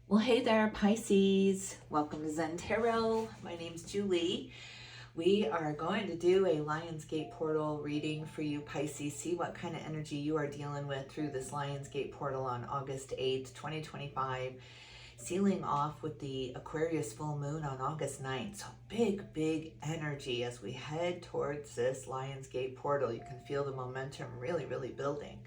Well, hey there, Pisces. Welcome to Zen Tarot. My name's Julie. We are going to do a Lionsgate portal reading for you, Pisces. See what kind of energy you are dealing with through this Lionsgate portal on August 8th, 2025, sealing off with the Aquarius full moon on August 9th. So big energy as we head towards this Lionsgate portal. You can feel the momentum really building.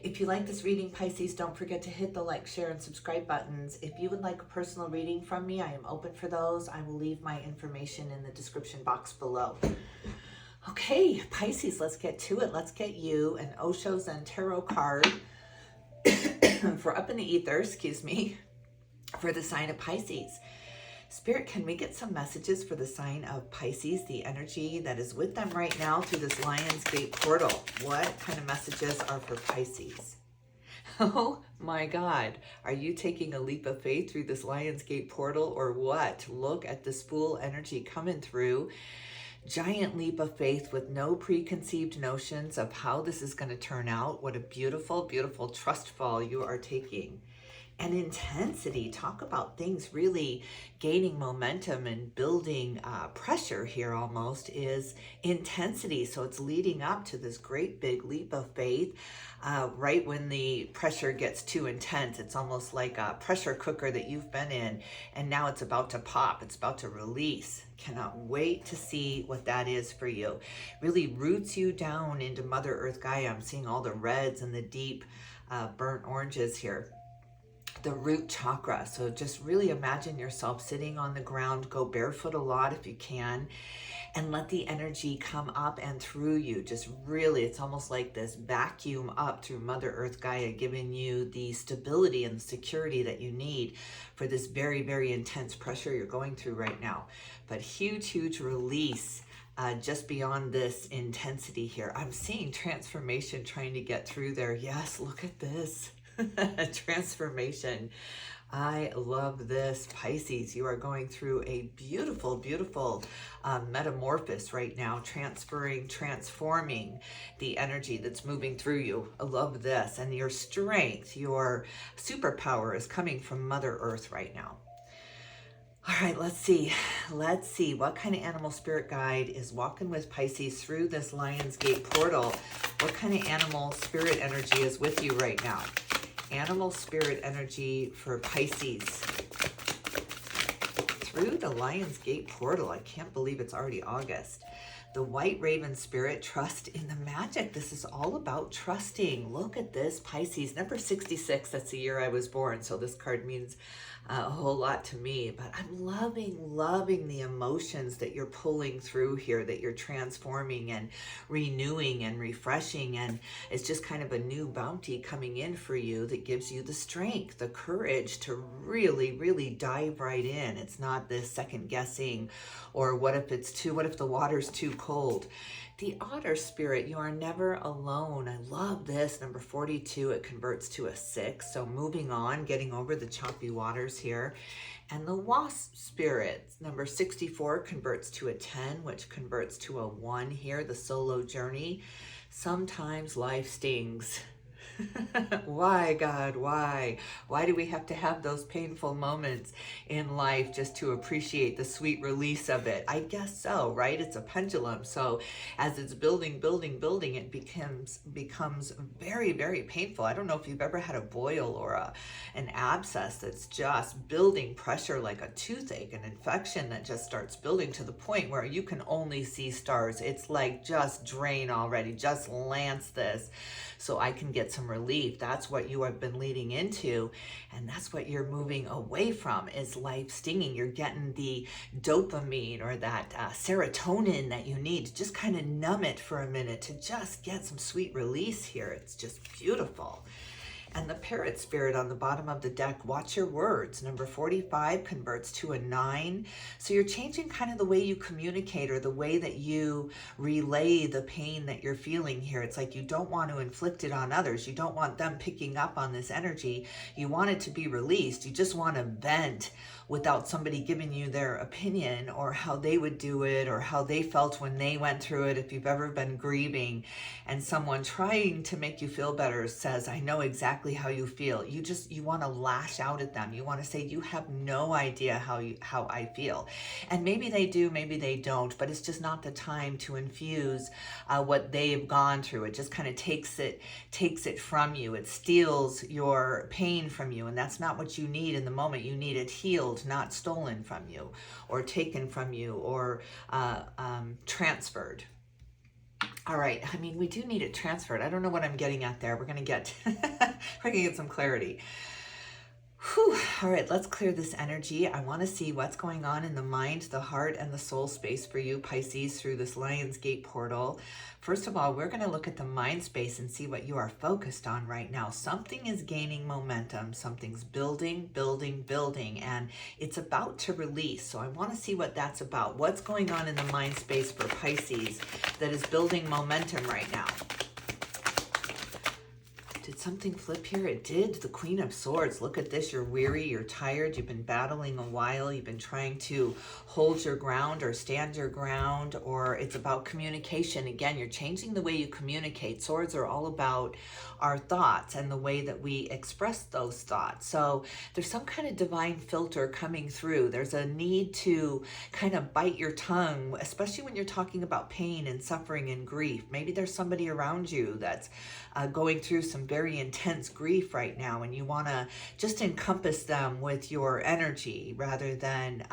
If you like this reading, Pisces, don't forget to hit the like, share, and subscribe buttons. If you would like a personal reading from me, I am open for those. I will leave my information in the description box below. Okay, Pisces, let's get to it. Let's get you an Osho ZEN-TAROT card for up in the ether, for the sign of Pisces. Spirit, can we get some messages for the sign of Pisces, the energy that is with them right now through this Lionsgate portal? What kind of messages are for Pisces? Oh my God, are you taking a leap of faith through this Lionsgate portal or what? Look at this Fool energy coming through. Giant leap of faith with no preconceived notions of how this is going to turn out. What a beautiful trust fall you are taking. And intensity, talk about things really gaining momentum and building pressure here almost, is intensity. So it's leading up to this great big leap of faith. Right when the pressure gets too intense, it's almost like a pressure cooker that you've been in and now it's about to pop, it's about to release. Cannot wait to see what that is for you. Really roots you down into Mother Earth Gaia. I'm seeing all the reds and the deep burnt oranges here. The root chakra. So just really imagine yourself sitting on the ground, go barefoot a lot if you can, and let the energy come up and through you. Just really, it's almost like this vacuum up through Mother Earth Gaia, giving you the stability and the security that you need for this very intense pressure you're going through right now. But huge release. Just beyond this intensity here. I'm seeing transformation trying to get through there. Yes, look at this. Transformation. I love this, Pisces. You are going through a beautiful metamorphosis right now, transforming the energy that's moving through you. I love this. And your strength, your superpower is coming from Mother Earth right now. All right, let's see what kind of animal spirit guide is walking with Pisces through this Lionsgate portal. What kind of animal spirit energy is with you right now? Animal spirit energy for Pisces through the Lionsgate portal. I can't believe it's already August. The white raven spirit, trust in the magic. This is all about trusting. Look at this, Pisces. Number 66, that's the year I was born. So this card means a whole lot to me. But I'm loving the emotions that you're pulling through here, that you're transforming and renewing and refreshing. And it's just kind of a new bounty coming in for you that gives you the strength, the courage to really dive right in. It's not this second guessing or what if the water's too cold. The otter spirit, you are never alone. I love this. Number 42, it converts to a 6. So moving on, getting over the choppy waters here. And the wasp spirit, number 64, converts to a 10, which converts to a 1 here, the solo journey. Sometimes life stings. Why, God, why? Why do we have to have those painful moments in life just to appreciate the sweet release of it? I guess so, right? It's a pendulum. So as it's building, it becomes very painful. I don't know if you've ever had a boil or an abscess that's just building pressure like a toothache, an infection that just starts building to the point where you can only see stars. It's like, just drain already, just lance this so I can get some relief. That's what you have been leading into, and that's what you're moving away from, is life stinging. You're getting the dopamine or that serotonin that you need to just kind of numb it for a minute, to just get some sweet release here. It's just beautiful. And the parrot spirit on the bottom of the deck, watch your words. Number 45 converts to a 9. So you're changing kind of the way you communicate, or the way that you relay the pain that you're feeling here. It's like you don't want to inflict it on others. You don't want them picking up on this energy. You want it to be released. You just want to vent without somebody giving you their opinion or how they would do it or how they felt when they went through it. If you've ever been grieving and someone trying to make you feel better says, I know exactly exactly how you feel. You want to lash out at them. You want to say, you have no idea how I feel. And maybe they do, maybe they don't, but it's just not the time to infuse what they've gone through. It just kind of takes it from you. It steals your pain from you, and that's not what you need in the moment. You need it healed, not stolen from you, or taken from you, or transferred. All right, I mean, we do need it transferred. I don't know what I'm getting at there. We're gonna get some clarity. Whew. All right, let's clear this energy. I want to see what's going on in the mind, the heart, and the soul space for you, Pisces, through this Lion's Gate portal. First of all, we're going to look at the mind space and see what you are focused on right now. Something is gaining momentum. Something's building, building, building, and it's about to release. So I want to see what that's about. What's going on in the mind space for Pisces that is building momentum right now? Did something flip here? It did. The Queen of Swords. Look at this. You're weary. You're tired. You've been battling a while. You've been trying to hold your ground or stand your ground, or it's about communication. Again, you're changing the way you communicate. Swords are all about our thoughts and the way that we express those thoughts. So there's some kind of divine filter coming through. There's a need to kind of bite your tongue, especially when you're talking about pain and suffering and grief. Maybe there's somebody around you that's going through some very intense grief right now, and you want to just encompass them with your energy rather than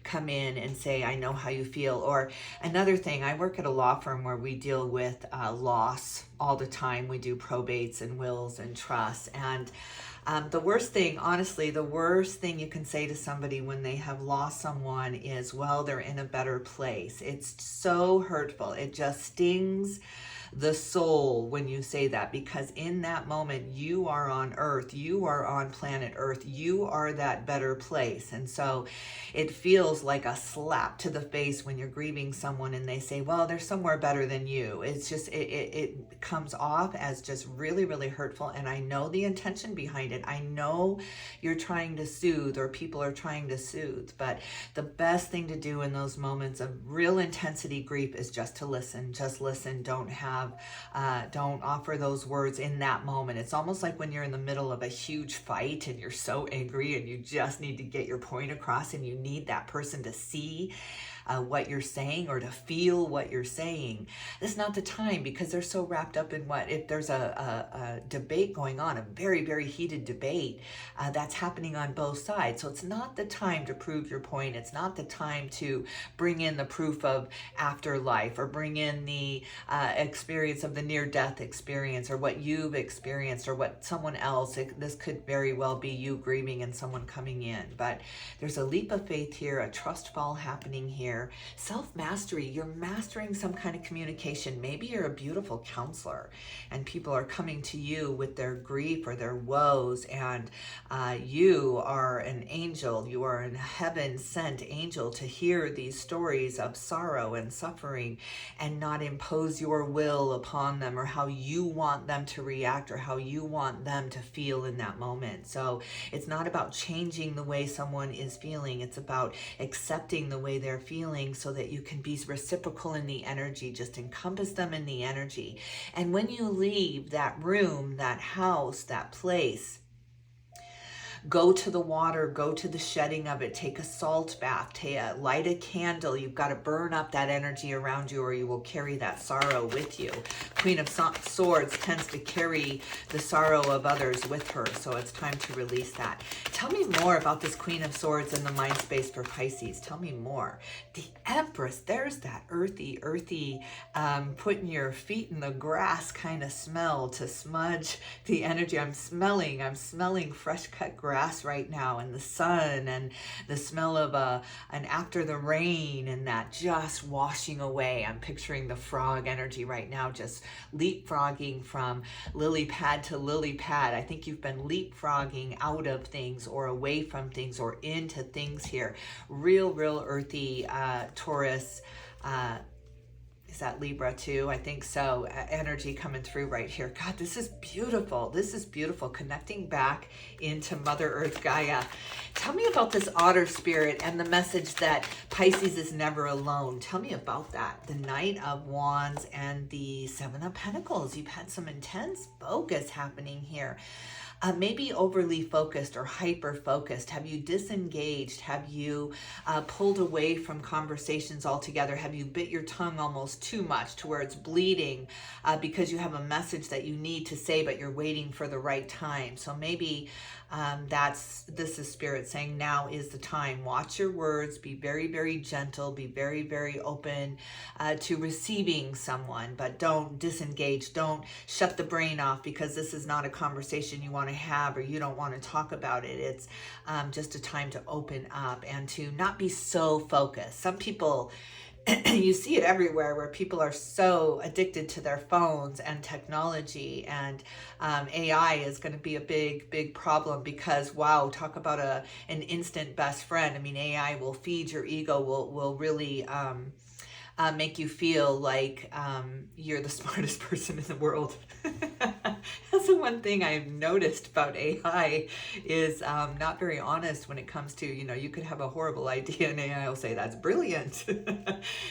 come in and say, I know how you feel. Or another thing, I work at a law firm where we deal with loss all the time. We do probates and wills and trusts. And the worst thing, honestly, the worst thing you can say to somebody when they have lost someone is, well, they're in a better place. It's so hurtful. It just stings the soul when you say that, because in that moment you are on earth, you are on planet earth, you are that better place. And so it feels like a slap to the face when you're grieving someone and they say, well, they're somewhere better than you. It's just it comes off as just really, really hurtful. And I know the intention behind it. I know you're trying to soothe, or people are trying to soothe, but the best thing to do in those moments of real intensity grief is just to listen. Just listen. Don't offer those words in that moment. It's almost like when you're in the middle of a huge fight and you're so angry and you just need to get your point across, and you need that person to see what you're saying or to feel what you're saying. This is not the time, because they're so wrapped up in if there's a debate going on, a very, very heated debate that's happening on both sides. So it's not the time to prove your point. It's not the time to bring in the proof of afterlife, or bring in the experience of the near-death experience, or what you've experienced, or what someone else. This could very well be you grieving and someone coming in. But there's a leap of faith here, a trust fall happening here. Self-mastery, you're mastering some kind of communication. Maybe you're a beautiful counselor and people are coming to you with their grief or their woes, and you are an angel. You are a heaven-sent angel to hear these stories of sorrow and suffering and not impose your will upon them, or how you want them to react, or how you want them to feel in that moment. So it's not about changing the way someone is feeling. It's about accepting the way they're feeling, so that you can be reciprocal in the energy. Just encompass them in the energy. And when you leave that room, that house, that place, go to the water, go to the shedding of it, take a salt bath, light a candle. You've got to burn up that energy around you, or you will carry that sorrow with you. Queen of Swords tends to carry the sorrow of others with her, so it's time to release that. Tell me more about this Queen of Swords in the mind space for Pisces. Tell me more. The Empress, there's that earthy, putting your feet in the grass kind of smell to smudge the energy. I'm smelling fresh cut grass right now, and the sun, and the smell of an after the rain, and that just washing away. I'm picturing the frog energy right now, just leapfrogging from lily pad to lily pad. I think you've been leapfrogging out of things, or away from things, or into things here. Real earthy Taurus Is that Libra too? I think so. Energy coming through right here. God, this is beautiful. This is beautiful. Connecting back into Mother Earth Gaia. Tell me about this otter spirit and the message that Pisces is never alone. Tell me about that. The Knight of Wands and the Seven of Pentacles. You've had some intense focus happening here. Maybe overly focused or hyper focused. Have you disengaged? Have you pulled away from conversations altogether? Have you bit your tongue almost too much to where it's bleeding because you have a message that you need to say, but you're waiting for the right time? So maybe this is Spirit saying now is the time. Watch your words. Be very, very gentle. Be very, very open to receiving someone, but don't disengage. Don't shut the brain off because this is not a conversation you want to have or you don't want to talk about it. It's just a time to open up and to not be so focused. Some people, you see it everywhere where people are so addicted to their phones and technology, and AI is going to be a big problem because, wow, talk about an instant best friend. I mean, AI will feed your ego, will really make you feel like you're the smartest person in the world. That's the one thing I've noticed about AI is not very honest when it comes to, you could have a horrible idea and AI will say, that's brilliant.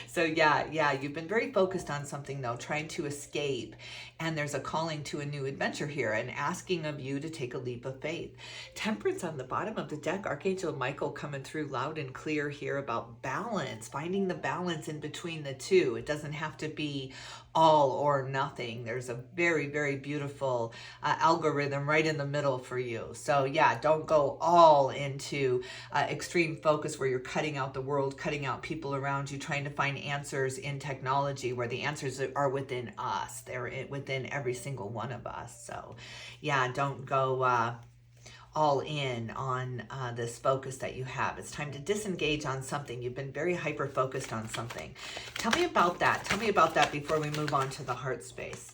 So yeah, you've been very focused on something though, trying to escape. And there's a calling to a new adventure here and asking of you to take a leap of faith. Temperance on the bottom of the deck, Archangel Michael coming through loud and clear here about balance, finding the balance in between the two. It doesn't have to be all or nothing. There's a very, very beautiful algorithm right in the middle for you. So yeah, don't go all into extreme focus where you're cutting out the world, cutting out people around you, trying to find answers in technology where the answers are within us. They're within every single one of us. So yeah, don't go all in on this focus that you have. It's time to disengage on something. You've been very hyper focused on something. Tell me about that. Tell me about that before we move on to the heart space.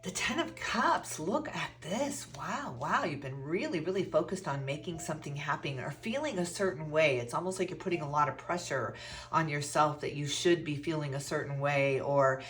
The Ten of Cups, look at this. Wow. You've been really, really focused on making something happen or feeling a certain way. It's almost like you're putting a lot of pressure on yourself that you should be feeling a certain way, or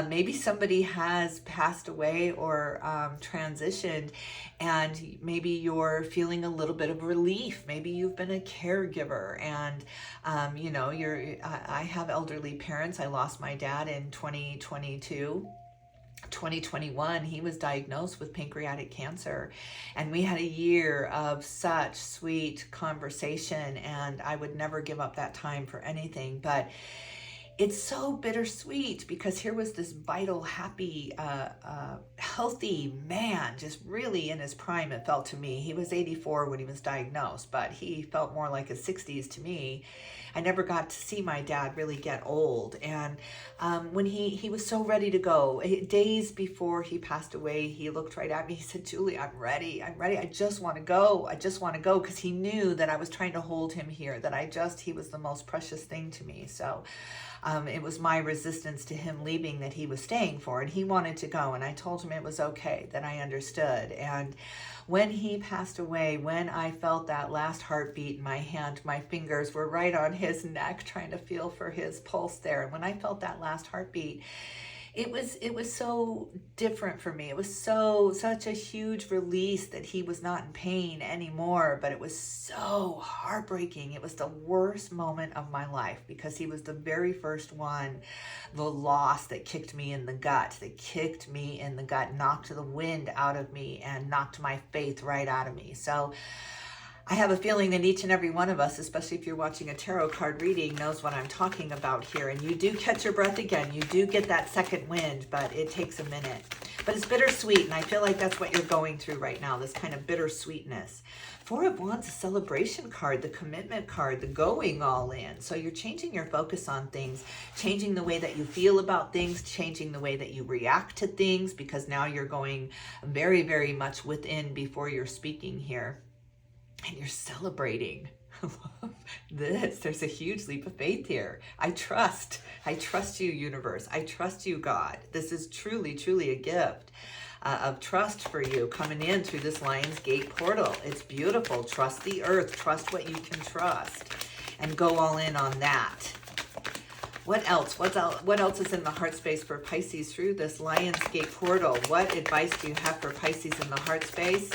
maybe somebody has passed away or transitioned and maybe you're feeling a little bit of relief. Maybe you've been a caregiver and, I have elderly parents. I lost my dad in 2021, he was diagnosed with pancreatic cancer, and we had a year of such sweet conversation, and I would never give up that time for anything. But it's so bittersweet because here was this vital, happy, healthy man, just really in his prime, it felt to me. He was 84 when he was diagnosed, but he felt more like his 60s to me. I never got to see my dad really get old. And when he was so ready to go, days before he passed away, he looked right at me. He said, Julie, I'm ready. I just want to go. Because he knew that I was trying to hold him here, that he was the most precious thing to me. So it was my resistance to him leaving that he was staying for, and he wanted to go. And I told him it was okay, that I understood. And when he passed away, when I felt that last heartbeat in my hand, my fingers were right on his neck, trying to feel for his pulse there. And when I felt that last heartbeat, it was so different for me. It was such a huge release that he was not in pain anymore, but it was so heartbreaking. It was the worst moment of my life because he was the very first one, the loss that kicked me in the gut, knocked the wind out of me and knocked my faith right out of me. So I have a feeling that each and every one of us, especially if you're watching a tarot card reading, knows what I'm talking about here. And you do catch your breath again. You do get that second wind, but it takes a minute. But it's bittersweet, and I feel like that's what you're going through right now, this kind of bittersweetness. Four of Wands, a celebration card, the commitment card, the going all in. So you're changing your focus on things, changing the way that you feel about things, changing the way that you react to things, because now you're going very, very much within before you're speaking here. And you're celebrating. I love this. There's a huge leap of faith here. I trust you, universe. I trust you, God. This is truly, truly a gift of trust for you coming in through this Lion's Gate portal. It's beautiful. Trust the earth. Trust what you can trust. And go all in on that. What else? What else is in the heart space for Pisces through this Lionsgate portal? What advice do you have for Pisces in the heart space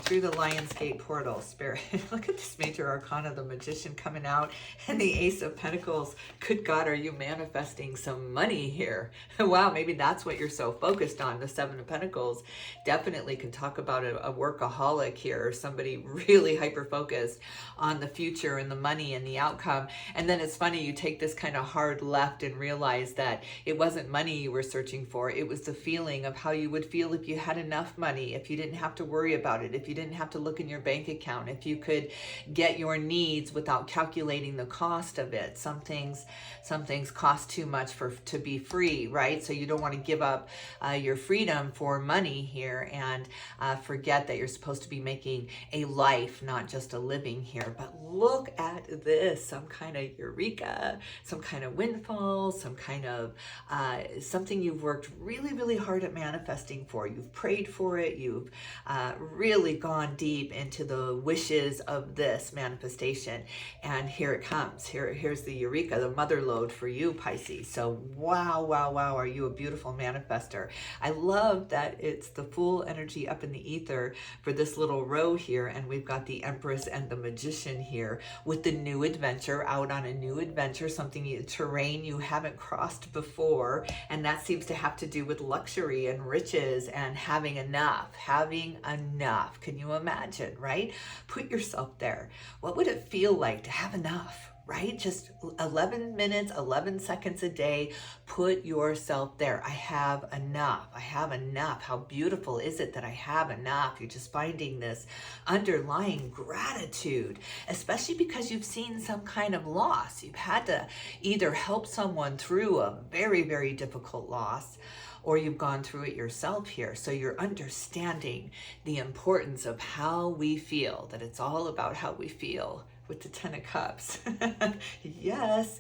through the Lionsgate portal? Spirit, look at this major arcana, the Magician coming out, and the Ace of Pentacles. Good God, are you manifesting some money here? Wow, maybe that's what you're so focused on. The Seven of Pentacles definitely can talk about a workaholic here, or somebody really hyper-focused on the future and the money and the outcome. And then it's funny, you take this kind of hard left and realize that it wasn't money you were searching for. It was the feeling of how you would feel if you had enough money, if you didn't have to worry about it, if you didn't have to look in your bank account, if you could get your needs without calculating the cost of it. Some things cost too much to be free, right? So you don't want to give up your freedom for money here and forget that you're supposed to be making a life, not just a living here. But look at this, some kind of eureka, some kind of windfall, some kind of something you've worked really, really hard at manifesting for. You've prayed for it. You've really gone deep into the wishes of this manifestation, and here it comes. Here's the eureka, the mother lode for you, Pisces. So wow, are you a beautiful manifester? I love that it's the full energy up in the ether for this little row here, and we've got the Empress and the Magician here with the new adventure, out on a new adventure, terrain you haven't crossed before, and that seems to have to do with luxury and riches and having enough. Can you imagine, right? Put yourself there. What would it feel like to have enough, right? Just 11 minutes, 11 seconds a day. Put yourself there. I have enough. How beautiful is it that I have enough? You're just finding this underlying gratitude, especially because you've seen some kind of loss. You've had to either help someone through a very, very difficult loss, or you've gone through it yourself here. So you're understanding the importance of how we feel, that it's all about how we feel with the Ten of Cups. Yes,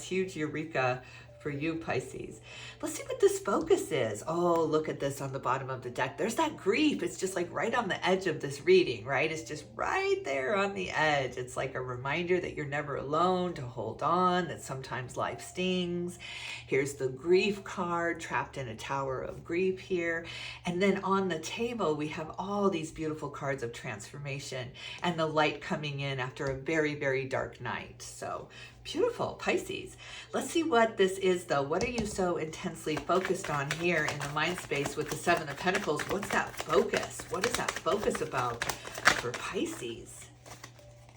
huge eureka for you, Pisces. Let's see what this focus is. Oh, look at this on the bottom of the deck. There's that grief. It's just like right on the edge of this reading, right? It's just right there on the edge. It's like a reminder that you're never alone, to hold on, that sometimes life stings. Here's the grief card, trapped in a tower of grief here. And then on the table, we have all these beautiful cards of transformation and the light coming in after a very, very dark night. So beautiful, Pisces. Let's see what this is, though. What are you so intensely focused on here in the mind space with the Seven of Pentacles? What's that focus? What is that focus about for Pisces?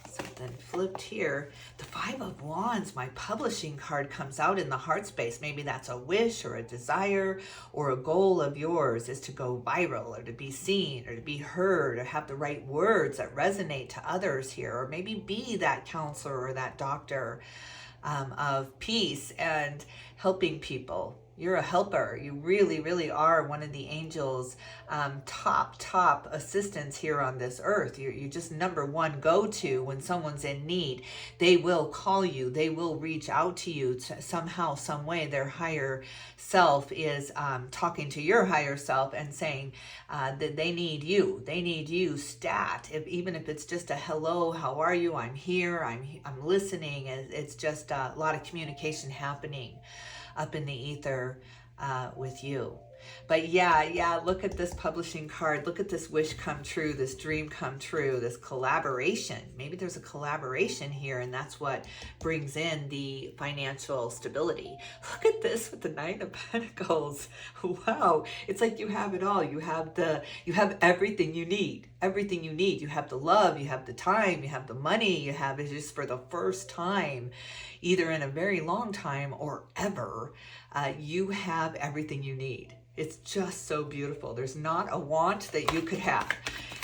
So then flipped here, the Five of Wands, my publishing card, comes out in the heart space. Maybe that's a wish or a desire or a goal of yours is to go viral or to be seen or to be heard or have the right words that resonate to others here, or maybe be that counselor or that doctor of peace and helping people. You're a helper. You really, really are one of the angels' top assistants here on this earth. You're just number one go-to when someone's in need. They will call you. They will reach out to you somehow, some way. Their higher self is talking to your higher self and saying that they need you. They need you stat. Even if it's just a hello, how are you? I'm here. I'm listening. It's just a lot of communication happening up in the ether with you. But yeah, look at this publishing card. Look at this wish come true, this dream come true, this collaboration. Maybe there's a collaboration here, and that's what brings in the financial stability. Look at this with the Nine of Pentacles. Wow, it's like you have it all. You have everything you need. Everything you need. You have the love, you have the time, you have the money, you have it just for the first time, either in a very long time or ever, you have everything you need. It's just so beautiful. There's not a want that you could have.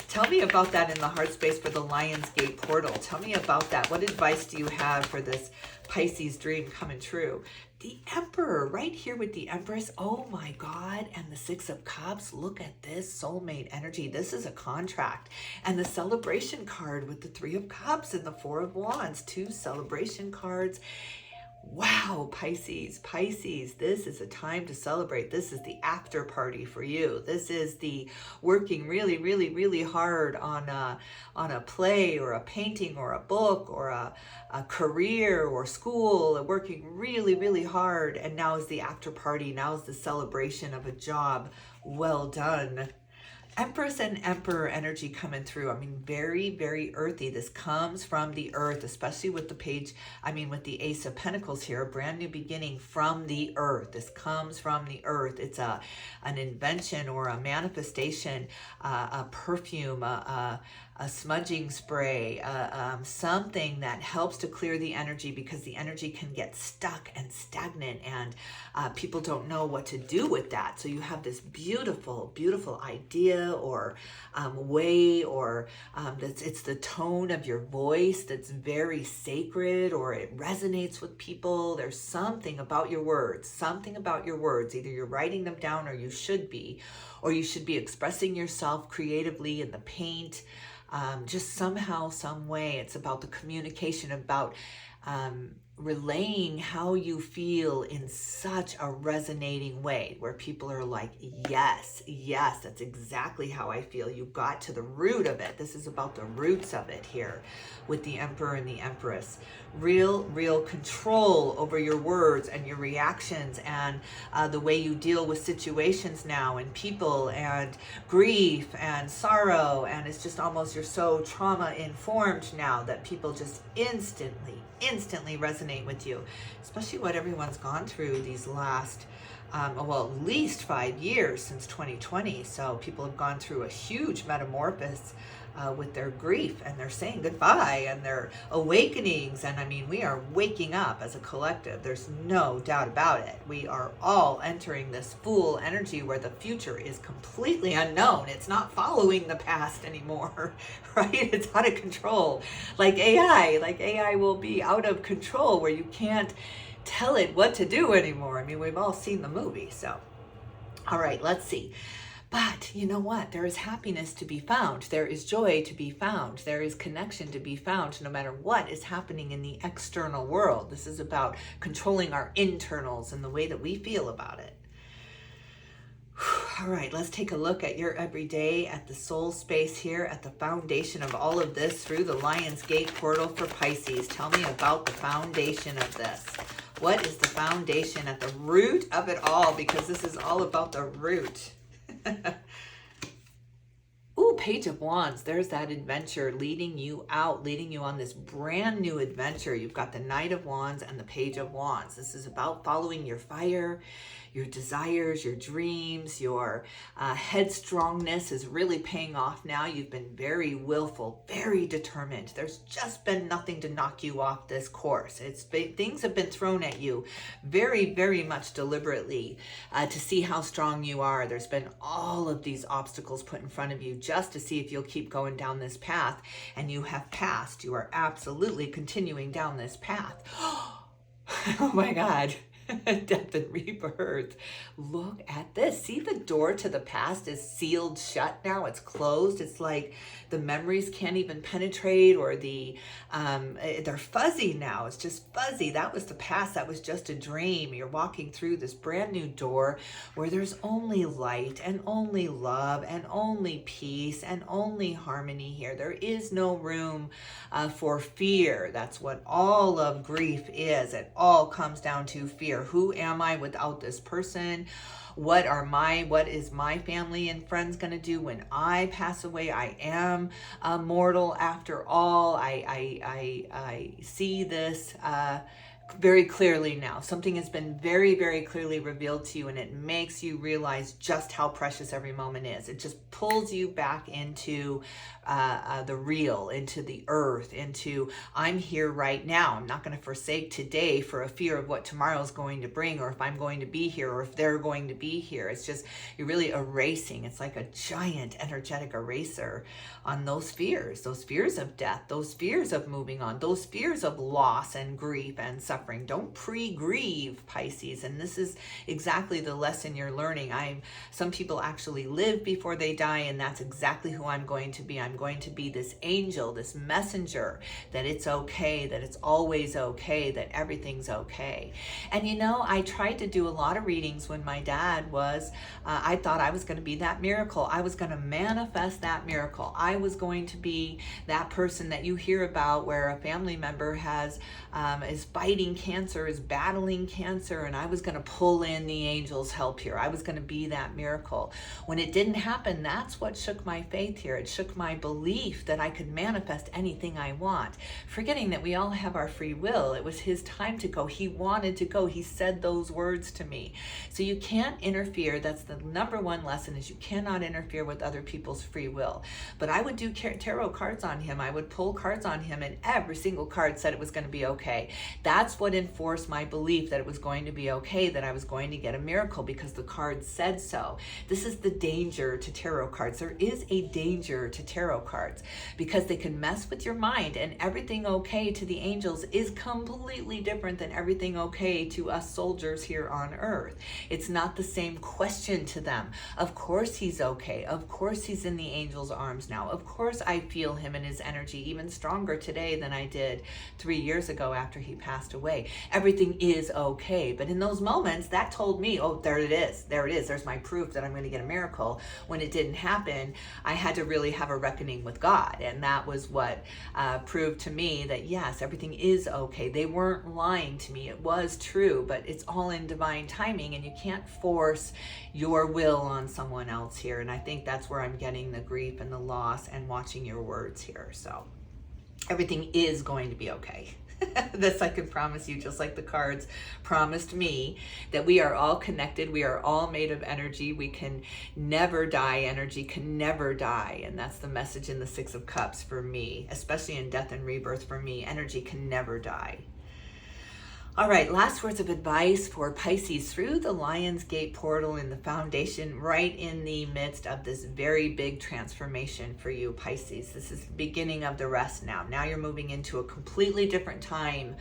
Tell me about that in the heart space for the Lionsgate portal. Tell me about that. What advice do you have for this Pisces dream coming true? The Emperor right here with the Empress. Oh my God. And the Six of Cups. Look at this soulmate energy. This is a contract. And the celebration card with the Three of Cups and the Four of Wands. Two celebration cards. Wow, Pisces, this is a time to celebrate. This is the after party for you. This is the working really, really, really hard on a play or a painting or a book or a career or school, and working really, really hard. And now is the after party. Now is the celebration of a job well done. Empress and Emperor energy coming through. I mean, very, very earthy. This comes from the earth, especially with the with the Ace of Pentacles here, a brand new beginning from the earth. This comes from the earth. It's an invention or a manifestation, a perfume, a smudging spray, something that helps to clear the energy, because the energy can get stuck and stagnant, and people don't know what to do with that. So you have this beautiful, beautiful idea or way, or it's the tone of your voice that's very sacred, or it resonates with people. There's something about your words, Either you're writing them down, or you should be expressing yourself creatively in the paint. Just somehow, some way, it's about the communication, about relaying how you feel in such a resonating way where people are like, yes, that's exactly how I feel. You got to the root of it. This is about the roots of it here with the Emperor and the Empress. Real control over your words and your reactions, and the way you deal with situations now, and people, and grief and sorrow. And it's just almost, you're so trauma informed now that people just instantly resonate with you, especially what everyone's gone through these last at least 5 years since 2020. So people have gone through a huge metamorphosis with their grief, and they're saying goodbye, and their awakenings. And I mean, we are waking up as a collective. There's no doubt about it. We are all entering this Fool energy where the future is completely unknown. It's not following the past anymore, right? It's out of control. Like AI will be out of control, where you can't tell it what to do anymore. I mean, we've all seen the movie. So, all right, let's see. But you know what? There is happiness to be found. There is joy to be found. There is connection to be found, no matter what is happening in the external world. This is about controlling our internals and the way that we feel about it. All right, let's take a look at your everyday, at the soul space here, at the foundation of all of this through the Lion's Gate portal for Pisces. Tell me about the foundation of this. What is the foundation at the root of it all? Because this is all about the root. Ooh, Page of Wands. There's that adventure leading you out, leading you on this brand new adventure. You've got the Knight of Wands and the Page of Wands. This is about following your fire, your desires, your dreams, your headstrongness is really paying off now. You've been very willful, very determined. There's just been nothing to knock you off this course. Things have been thrown at you very, very much deliberately to see how strong you are. There's been all of these obstacles put in front of you just to see if you'll keep going down this path, and you have passed. You are absolutely continuing down this path. Oh my God. Death and rebirth. Look at this. See, the door to the past is sealed shut now. It's closed. It's like the memories can't even penetrate, or they're fuzzy now. It's just fuzzy. That was the past. That was just a dream. You're walking through this brand new door where there's only light and only love and only peace and only harmony here. There is no room for fear. That's what all of grief is. It all comes down to fear. Who am I without this person? What is my family and friends going to do when I pass away? I am mortal after all. I see this very clearly now. Something has been very, very clearly revealed to you, and it makes you realize just how precious every moment is. It just pulls you back into the real, into the earth, into I'm here right now. I'm not going to forsake today for a fear of what tomorrow is going to bring, or if I'm going to be here, or if they're going to be here. It's just, you're really erasing. It's like a giant energetic eraser on those fears of death, those fears of moving on, those fears of loss and grief and suffering. suffering. Don't pre-grieve, Pisces. And this is exactly the lesson you're learning. Some people actually live before they die, and that's exactly who I'm going to be. I'm going to be this angel, this messenger, that it's okay, that it's always okay, that everything's okay. And you know, I tried to do a lot of readings when my dad was, I thought I was going to be that miracle. I was going to manifest that miracle. I was going to be that person that you hear about where a family member is fighting cancer, is battling cancer, and I was going to pull in the angels' help here. I was going to be that miracle. When it didn't happen, that's what shook my faith here. It shook my belief that I could manifest anything I want, forgetting that we all have our free will. It was his time to go. He wanted to go. He said those words to me. So you can't interfere. That's the number one lesson, is you cannot interfere with other people's free will. But I would do tarot cards on him. I would pull cards on him, and every single card said it was going to be okay. That's what enforced my belief that it was going to be okay, that I was going to get a miracle, because the cards said so. This is the danger to tarot cards. There is a danger to tarot cards because they can mess with your mind, and everything okay to the angels is completely different than everything okay to us soldiers here on earth. It's not the same question to them. Of course he's okay. Of course he's in the angel's arms now. Of course I feel him and his energy even stronger today than I did 3 years ago after he passed away. Everything is okay. But in those moments, that told me, oh, there it is. There it is. There's my proof that I'm going to get a miracle. When it didn't happen, I had to really have a reckoning with God. And that was what proved to me that, yes, everything is okay. They weren't lying to me. It was true, but it's all in divine timing, and you can't force your will on someone else here. And I think that's where I'm getting the grief and the loss and watching your words here. So everything is going to be okay. This I can promise you, just like the cards promised me, that we are all connected. We are all made of energy. We can never die. Energy can never die. And that's the message in the Six of Cups for me, especially in death and rebirth for me. Energy can never die. All right, last words of advice for Pisces through the Lion's Gate portal in the foundation, right in the midst of this very big transformation for you, Pisces. This is the beginning of the rest now. Now you're moving into a completely different time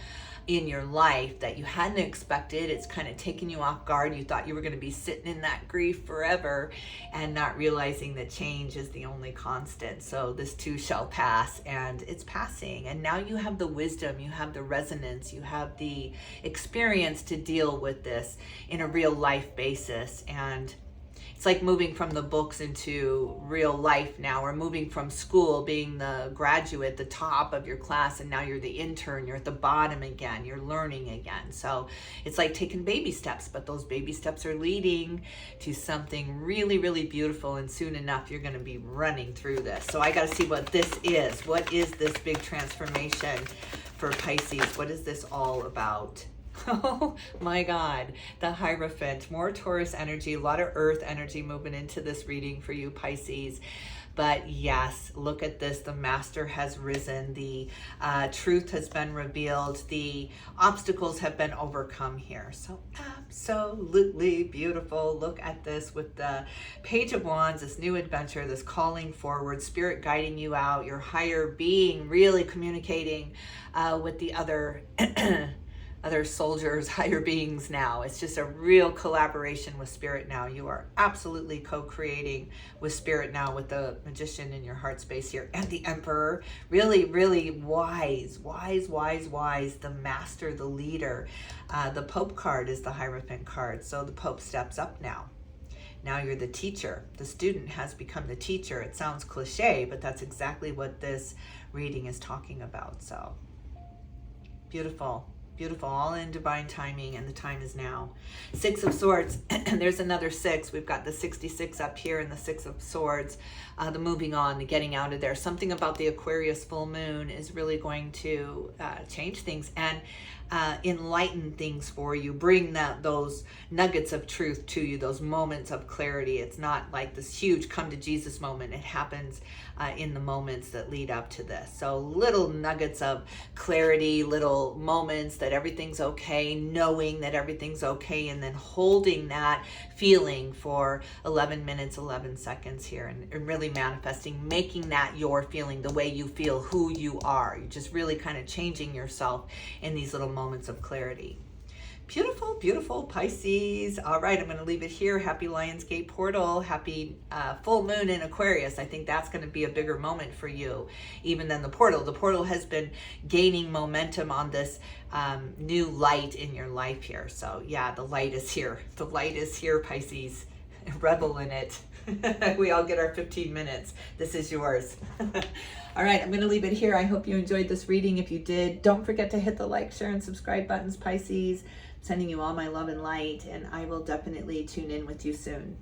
in your life that you hadn't expected. It's kind of taken you off guard. You thought you were going to be sitting in that grief forever and not realizing that change is the only constant. So this too shall pass, and it's passing. And now you have the wisdom, you have the resonance, you have the experience to deal with this in a real life basis. And it's like moving from the books into real life now, or moving from school, being the graduate, the top of your class, and now you're the intern, you're at the bottom again, you're learning again. So it's like taking baby steps, but those baby steps are leading to something really, really beautiful, and soon enough you're going to be running through this. So I got to see what this is. What is this big transformation for Pisces? What is this all about? Oh my God, the Hierophant, more Taurus energy, a lot of earth energy moving into this reading for you, Pisces. But yes, look at this. The master has risen. The truth has been revealed. The obstacles have been overcome here. So absolutely beautiful. Look at this with the Page of Wands, this new adventure, this calling forward, spirit guiding you out, your higher being really communicating with the other soldiers, higher beings now. It's just a real collaboration with Spirit now. You are absolutely co-creating with Spirit now, with the Magician in your heart space here, and the Emperor. Really, really wise, the master, the leader. The Pope card is the Hierophant card. So the Pope steps up now. Now you're the teacher. The student has become the teacher. It sounds cliche, but that's exactly what this reading is talking about. So beautiful. Beautiful, all in divine timing, and the time is now. Six of Swords, there's another six. We've got the 66 up here and the Six of Swords, the moving on, the getting out of there. Something about the Aquarius full moon is really going to change things and enlighten things for you, bring those nuggets of truth to you, those moments of clarity. It's not like this huge come to Jesus moment. It happens in the moments that lead up to this. So little nuggets of clarity, little moments that everything's okay, knowing that everything's okay, and then holding that feeling for 11 minutes, 11 seconds here, and really manifesting, making that your feeling, the way you feel, who you are. You're just really kind of changing yourself in these little moments of clarity. Beautiful, beautiful Pisces. All right, I'm going to leave it here. Happy Lionsgate portal. Happy full moon in Aquarius. I think that's going to be a bigger moment for you even than the portal. The portal has been gaining momentum on this new light in your life here. So yeah, the light is here. The light is here, Pisces. Revel in it. We all get our 15 minutes. This is yours. All right, I'm going to leave it here. I hope you enjoyed this reading. If you did, don't forget to hit the like, share, and subscribe buttons, Pisces. Sending you all my love and light, and I will definitely tune in with you soon.